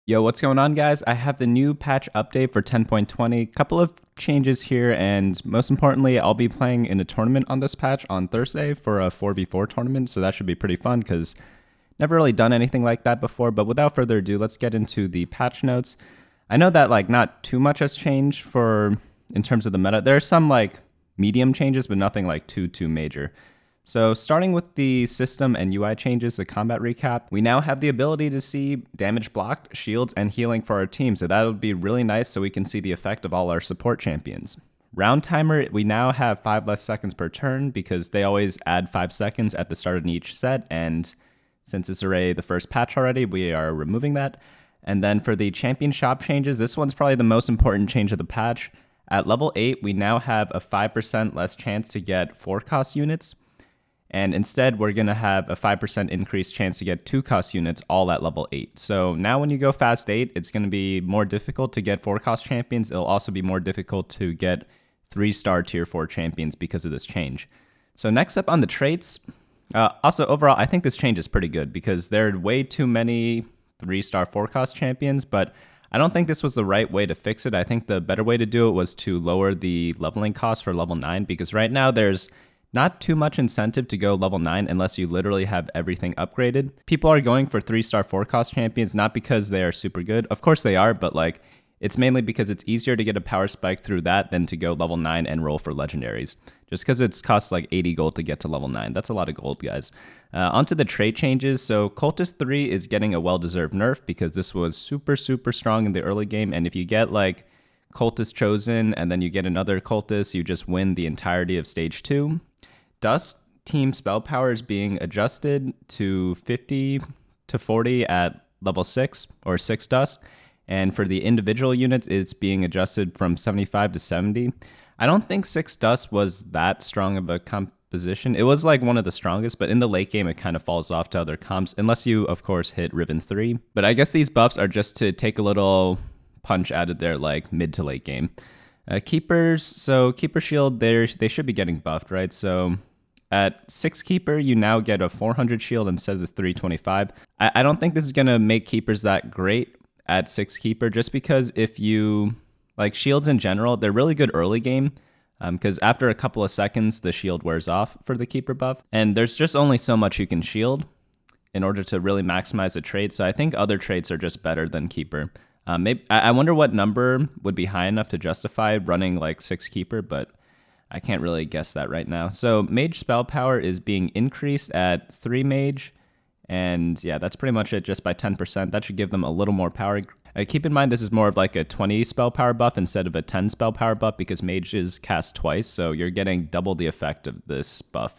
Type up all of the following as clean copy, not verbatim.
Yo, what's going on, guys? I have the new patch update for 10.20. Couple of changes here, and most importantly, I'll be playing in a tournament on this patch on Thursday for a 4v4 tournament, so that should be pretty fun because never really done anything like that before. But without further ado, let's get into the patch notes. I know that not too much has changed in terms of the meta. There are some medium changes, but nothing too major. So starting with the system and UI changes, the combat recap, we now have the ability to see damage blocked, shields, and healing for our team. So that would be really nice so we can see the effect of all our support champions. Round timer, we now have 5 less seconds per turn because they always add 5 seconds at the start of each set. And since it's already the first patch already, we are removing that. And then for the champion shop changes, this one's probably the most important change of the patch. At level 8, we now have a 5% less chance to get 4-cost units. And instead, we're going to have a 5% increased chance to get 2-cost units all at level 8. So now when you go fast 8, it's going to be more difficult to get 4-cost champions. It'll also be more difficult to get 3-star tier 4 champions because of this change. So next up on the traits, also overall, I think this change is pretty good because there are way too many 3-star 4-cost champions, but I don't think this was the right way to fix it. I think the better way to do it was to lower the leveling cost for level 9 because right now there's not too much incentive to go level 9 unless you literally have everything upgraded. People are going for 3-star 4-cost champions, not because they are super good. Of course they are, but it's mainly because it's easier to get a power spike through that than to go level 9 and roll for legendaries. Just because it costs 80 gold to get to level 9. That's a lot of gold, guys. Onto the trait changes. So Cultist 3 is getting a well-deserved nerf because this was super strong in the early game. And if you get Cultist chosen and then you get another Cultist, you just win the entirety of stage 2. Dusk team spell power is being adjusted to 50 to 40 at level 6 or 6 Dusk. And for the individual units, it's being adjusted from 75 to 70. I don't think 6 Dusk was that strong of a composition. It was one of the strongest, but in the late game, it kind of falls off to other comps, unless you, of course, hit Riven 3. But I guess these buffs are just to take a little punch out of their mid to late game. Keepers, so Keeper Shield, they should be getting buffed, right? So at 6 Keeper, you now get a 400 shield instead of the 325. I don't think this is going to make Keepers that great at 6 Keeper, just because if you, shields in general, they're really good early game, because after a couple of seconds, the shield wears off for the Keeper buff. And there's just only so much you can shield in order to really maximize a trait. So I think other traits are just better than Keeper. Maybe I wonder what number would be high enough to justify running 6 Keeper, but I can't really guess that right now. So Mage spell power is being increased at 3 Mage, and yeah, that's pretty much it, just by 10%. That should give them a little more power. Keep in mind this is more of a 20 spell power buff instead of a 10 spell power buff because Mage is cast twice, so you're getting double the effect of this buff.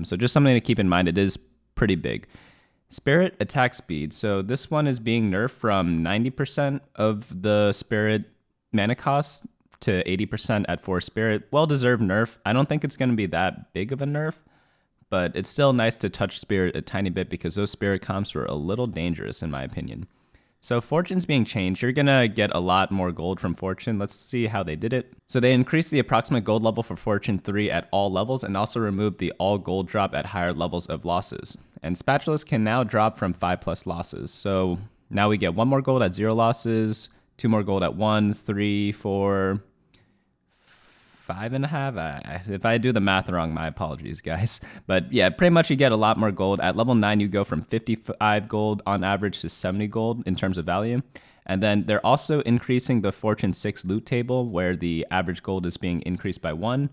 So just something to keep in mind. It is pretty big. Spirit attack speed. So this one is being nerfed from 90% of the Spirit mana cost to 80% at 4 Spirit. Well-deserved nerf. I don't think it's going to be that big of a nerf, but it's still nice to touch Spirit a tiny bit because those Spirit comps were a little dangerous in my opinion. So Fortune's being changed. You're going to get a lot more gold from Fortune. Let's see how they did it. So they increased the approximate gold level for Fortune 3 at all levels and also removed the all gold drop at higher levels of losses. And Spatulas can now drop from 5+ losses. So now we get 1 more gold at 0 losses, 2 more gold at 1, 3, 4, 5.5. If I do the math wrong, my apologies, guys. But yeah, pretty much you get a lot more gold. At level 9, you go from 55 gold on average to 70 gold in terms of value. And then they're also increasing the Fortune 6 loot table where the average gold is being increased by 1.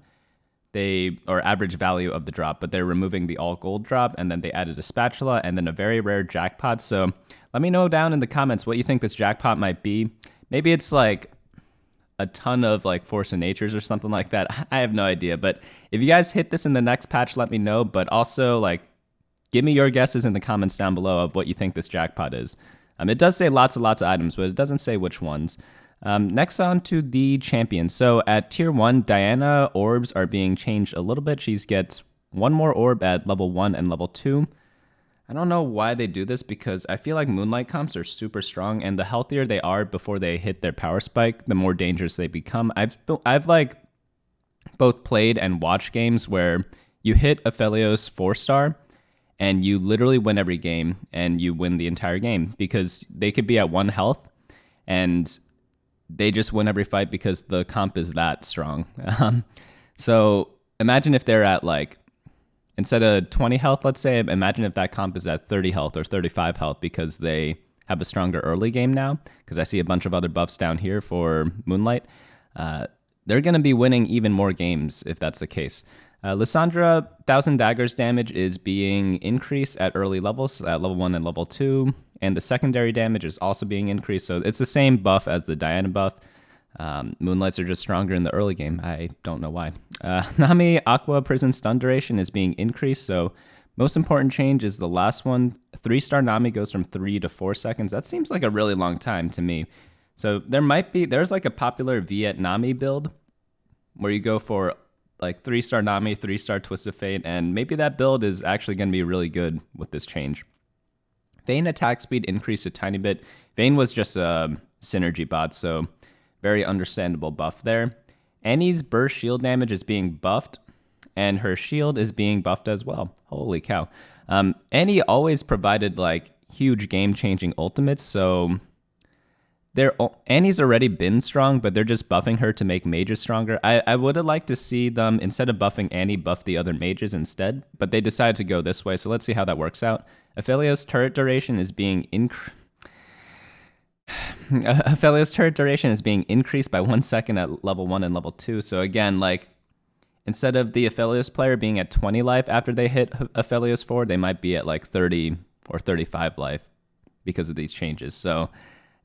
Or average value of the drop, but they're removing the all gold drop, and then they added a spatula and then a very rare jackpot. So let me know down in the comments what you think this jackpot might be. Maybe it's a ton of Force of Natures or something like that. I have no idea, but if you guys hit this in the next patch, let me know. But also give me your guesses in the comments down below of what you think this jackpot is. It does say lots and lots of items, but it doesn't say which ones. Next on to the champions. So at tier 1, Diana orbs are being changed a little bit. She gets 1 more orb at level 1 and level 2. I don't know why they do this because I feel like Moonlight comps are super strong, and the healthier they are before they hit their power spike, the more dangerous they become. I've both played and watched games where you hit Aphelios 4-star and you literally win every game, and you win the entire game because they could be at 1 health and they just win every fight because the comp is that strong. So imagine if they're at like, instead of 20 health, let's say, imagine if that comp is at 30 health or 35 health because they have a stronger early game now, because I see a bunch of other buffs down here for Moonlight. They're going to be winning even more games if that's the case. Lissandra, 1,000 daggers damage is being increased at early levels, at level 1 and level 2, and the secondary damage is also being increased, so it's the same buff as the Diana buff. Moonlights are just stronger in the early game. I don't know why. Nami, Aqua, Prison Stun duration is being increased, so most important change is the last one. 3-star Nami goes from 3 to 4 seconds. That seems like a really long time to me. So there's like a popular Viet Nami build where you go for like 3-star Nami, 3-star Twist of Fate, and maybe that build is actually going to be really good with this change. Vayne attack speed increased a tiny bit. Vayne was just a synergy bot, so very understandable buff there. Annie's burst shield damage is being buffed, and her shield is being buffed as well. Holy cow. Annie always provided like huge game-changing ultimates, so Annie's already been strong, but they're just buffing her to make mages stronger. I would have liked to see them, instead of buffing Annie, buff the other mages instead, but they decided to go this way, so let's see how that works out. Aphelios turret duration is being Aphelios turret duration is being increased by 1 second at level 1 and level 2. So again, like, instead of the Aphelios player being at 20 life after they hit Aphelios 4, they might be at like 30 or 35 life because of these changes. So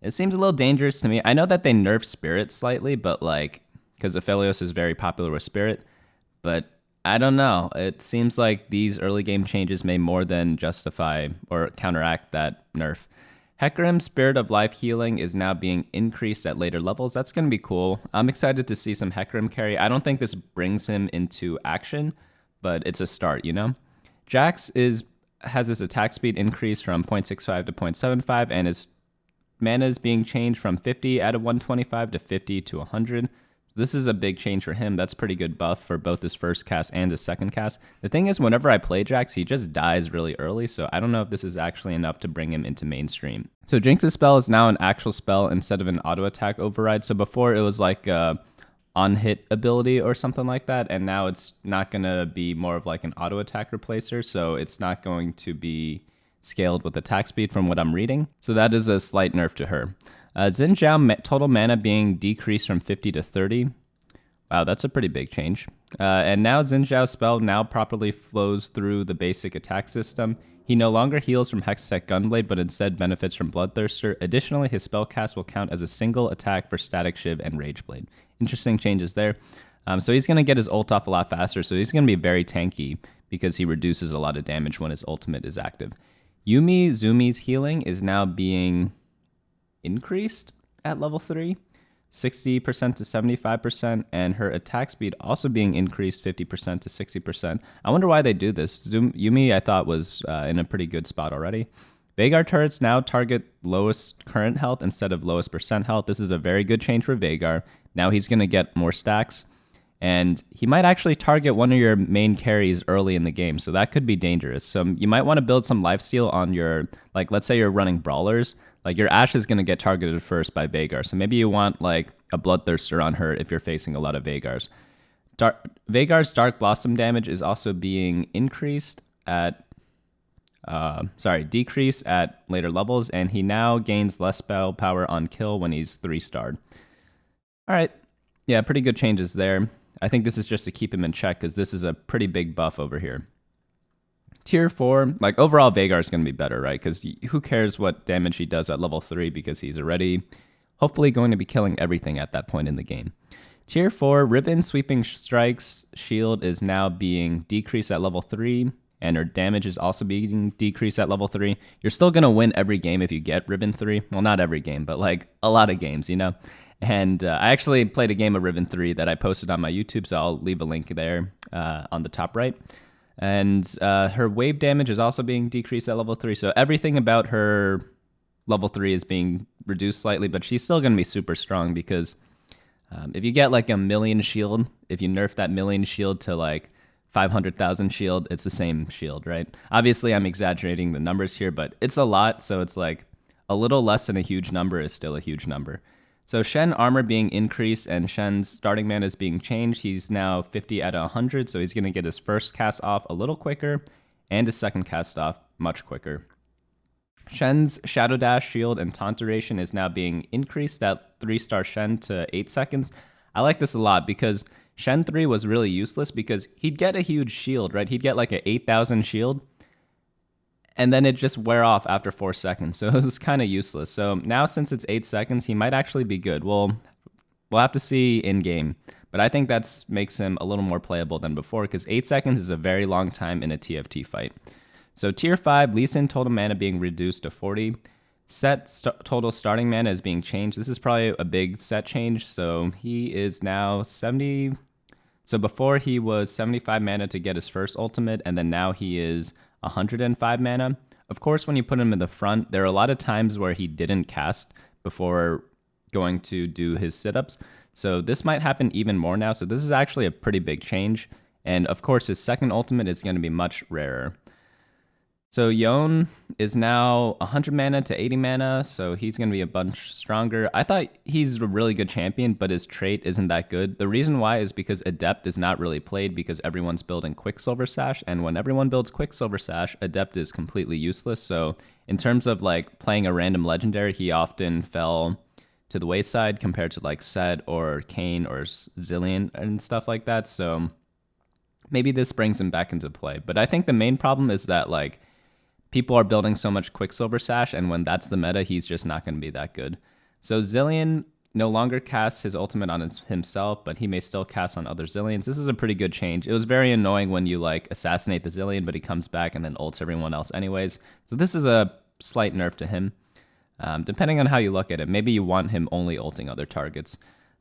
it seems a little dangerous to me. I know that they nerf Spirit slightly, but like, because Aphelios is very popular with Spirit, but I don't know. It seems like these early game changes may more than justify or counteract that nerf. Hecarim's Spirit of Life healing is now being increased at later levels. That's going to be cool. I'm excited to see some Hecarim carry. I don't think this brings him into action, but it's a start, you know? Jax has his attack speed increased from 0.65 to 0.75, and his mana is being changed from 50 out of 125 to 50 to 100. This is a big change for him. That's pretty good buff for both his first cast and his second cast. The thing is, whenever I play Jax, he just dies really early, so I don't know if this is actually enough to bring him into mainstream. So Jinx's spell is now an actual spell instead of an auto attack override. So before it was like a on-hit ability or something like that, and now it's not going to be more of like an auto attack replacer, so it's not going to be scaled with attack speed from what I'm reading. So that is a slight nerf to her. Zhao total mana being decreased from 50 to 30. Wow, that's a pretty big change. And now Zhao's spell now properly flows through the basic attack system. He no longer heals from Hextech Gunblade, but instead benefits from Bloodthirster. Additionally, his spell cast will count as a single attack for Statikk, Shiv, and Rageblade. Interesting changes there. So he's going to get his ult off a lot faster, so he's going to be very tanky because he reduces a lot of damage when his ultimate is active. Yumi's healing is now being increased at level 3, 60% to 75%, and her attack speed also being increased 50% to 60%. I wonder why they do this. Yumi, I thought, was in a pretty good spot already. Vegard turrets now target lowest current health instead of lowest percent health. This is a very good change for Veigar. Now he's going to get more stacks, and he might actually target one of your main carries early in the game, so that could be dangerous. So you might want to build some lifesteal on your, like, let's say you're running brawlers. Like, your Ashe is going to get targeted first by Veigar, so maybe you want, like, a Bloodthirster on her if you're facing a lot of Veigars. Veigar's Dark Blossom damage is also being increased at, decreased at later levels, and he now gains less spell power on kill when he's 3-starred. All right, yeah, pretty good changes there. I think this is just to keep him in check, because this is a pretty big buff over here. Tier 4, like, overall Veigar is going to be better, right? Because who cares what damage he does at level 3, because he's already hopefully going to be killing everything at that point in the game. Tier 4, Riven Sweeping Strikes shield is now being decreased at level 3, and her damage is also being decreased at level 3. You're still going to win every game if you get Riven 3. Well, not every game, but like a lot of games, you know? And I actually played a game of Riven 3 that I posted on my YouTube, so I'll leave a link there on the top right. And her wave damage is also being decreased at level 3. So everything about her level 3 is being reduced slightly, but she's still going to be super strong because if you get like a million shield, if you nerf that million shield to like 500,000 shield, it's the same shield, right? Obviously, I'm exaggerating the numbers here, but it's a lot, so it's like a little less than a huge number is still a huge number. So Shen Armor being increased and Shen's starting mana is being changed. He's now 50 out of 100, so he's going to get his first cast off a little quicker and his second cast off much quicker. Shen's Shadow Dash, Shield, and Taunt duration is now being increased at 3-star Shen to 8 seconds. I like this a lot because Shen 3 was really useless because he'd get a huge shield, right? He'd get like an 8,000 shield, and then it just wear off after 4 seconds. So it was kind of useless. So now since it's 8 seconds, he might actually be good. We'll have to see in-game. But I think that makes him a little more playable than before because 8 seconds is a very long time in a TFT fight. So tier 5, Lee Sin total mana being reduced to 40. Sett total starting mana is being changed. This is probably a big Sett change. So he is now 70. So before he was 75 mana to get his first ultimate, and then now he is 105 mana. Of course, when you put him in the front, there are a lot of times where he didn't cast before going to do his sit-ups. So this might happen even more now. So this is actually a pretty big change. And of course, his second ultimate is going to be much rarer. So Yone is now 100 mana to 80 mana, so he's going to be a bunch stronger. I thought he's a really good champion, but his trait isn't that good. The reason why is because Adept is not really played because everyone's building Quicksilver Sash, and when everyone builds Quicksilver Sash, Adept is completely useless. So in terms of like playing a random legendary, he often fell to the wayside compared to like Sett or Kayn or Zilean and stuff like that. So maybe this brings him back into play. But I think the main problem is that like people are building so much Quicksilver Sash, and when that's the meta, he's just not going to be that good. So Zilean no longer casts his ultimate on himself, but he may still cast on other Zileans. This is a pretty good change. It was very annoying when you like assassinate the Zilean, but he comes back and then ults everyone else anyways. So this is a slight nerf to him. Depending on how you look at it, maybe you want him only ulting other targets.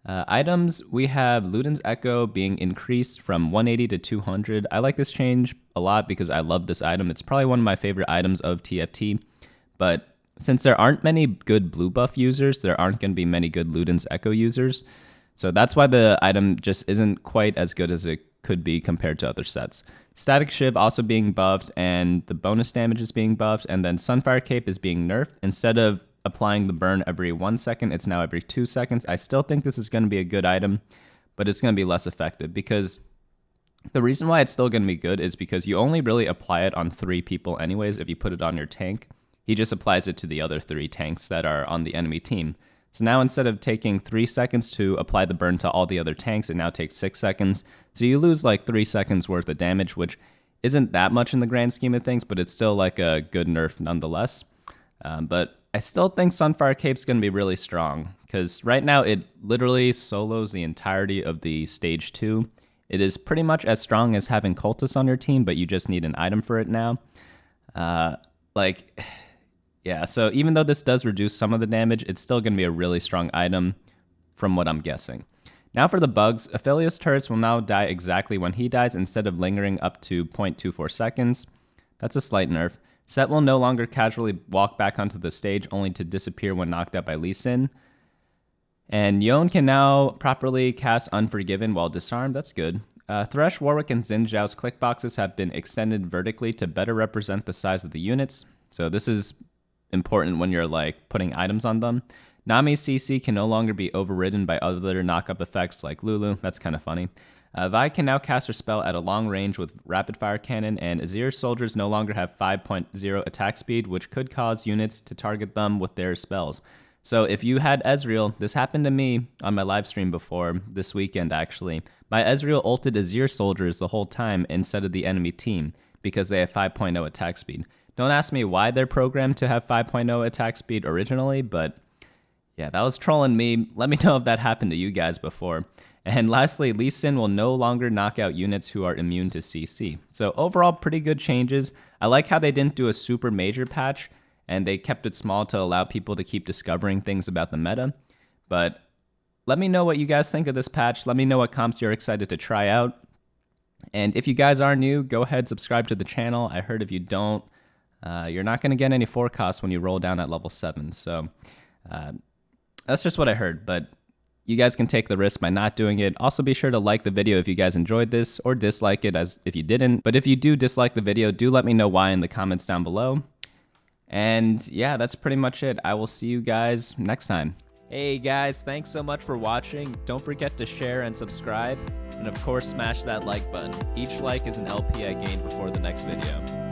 Items, we have Luden's Echo being increased from 180 to 200. I like this change a lot because I love this item. It's probably one of my favorite items of TFT, but since there aren't many good blue buff users, there aren't going to be many good Luden's Echo users. So that's why the item just isn't quite as good as it could be compared to other sets. Statikk Shiv also being buffed, and the bonus damage is being buffed, and then Sunfire Cape is being nerfed. Instead of applying the burn every 1 second, it's now every 2 seconds. I still think this is going to be a good item, but it's going to be less effective because the reason why it's still going to be good is because you only really apply it on 3 people anyways. If you put it on your tank, he just applies it to the other 3 tanks that are on the enemy team. So now instead of taking 3 seconds to apply the burn to all the other tanks, it now takes 6 seconds. So you lose like 3 seconds worth of damage, which isn't that much in the grand scheme of things, but it's still like a good nerf nonetheless. But I still think Sunfire Cape's going to be really strong because right now it literally solos the entirety of the stage 2. It is pretty much as strong as having Cultist on your team, but you just need an item for it now. Yeah, so even though this does reduce some of the damage, it's still going to be a really strong item from what I'm guessing. Now for the bugs, Aphelios turrets will now die exactly when he dies instead of lingering up to 0.24 seconds. That's a slight nerf. Sett will no longer casually walk back onto the stage only to disappear when knocked out by Lee Sin. And Yone can now properly cast Unforgiven while disarmed. That's good. Thresh, Warwick, and Xin Zhao's click boxes have been extended vertically to better represent the size of the units. So this is important when you're like putting items on them. Nami's CC can no longer be overridden by other knock-up effects like Lulu. That's kind of funny. Vayne can now cast her spell at a long range with rapid fire cannon, and Azir's soldiers no longer have 5.0 attack speed, which could cause units to target them with their spells. So if you had Ezreal, this happened to me on my live stream before, this weekend actually. My Ezreal ulted Azir soldiers the whole time instead of the enemy team because they have 5.0 attack speed. Don't ask me why they're programmed to have 5.0 attack speed originally, but yeah, that was trolling me. Let me know if that happened to you guys before. And lastly, Lee Sin will no longer knock out units who are immune to CC. So overall, pretty good changes. I like how they didn't do a super major patch, and they kept it small to allow people to keep discovering things about the meta. But let me know what you guys think of this patch. Let me know what comps you're excited to try out. And if you guys are new, go ahead, subscribe to the channel. I heard if you don't, you're not going to get any forecasts when you roll down at level 7. So that's just what I heard. But you guys can take the risk by not doing it. Also, be sure to like the video if you guys enjoyed this, or dislike it as if you didn't. But if you do dislike the video, do let me know why in the comments down below. And yeah, that's pretty much it. I will see you guys next time. Hey guys, thanks so much for watching. Don't forget to share and subscribe. And of course, smash that like button. Each like is an LP I gain before the next video.